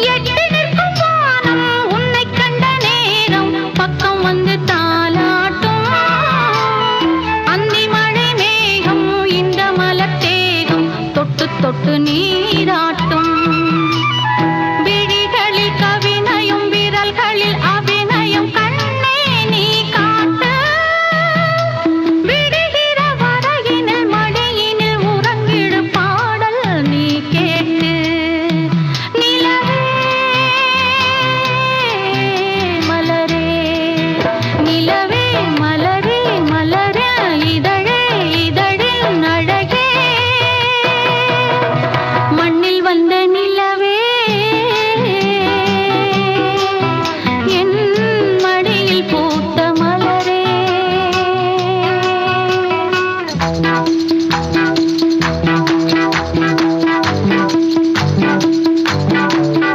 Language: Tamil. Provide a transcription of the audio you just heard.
எட்டு நிற்கும் வானம் உன்னை கண்ட நேரம் பக்கம் வந்து தாலாட்டும் அந்தி மழை மேகம் இந்த மலத்தேகம் தொட்டு தொட்டு நீ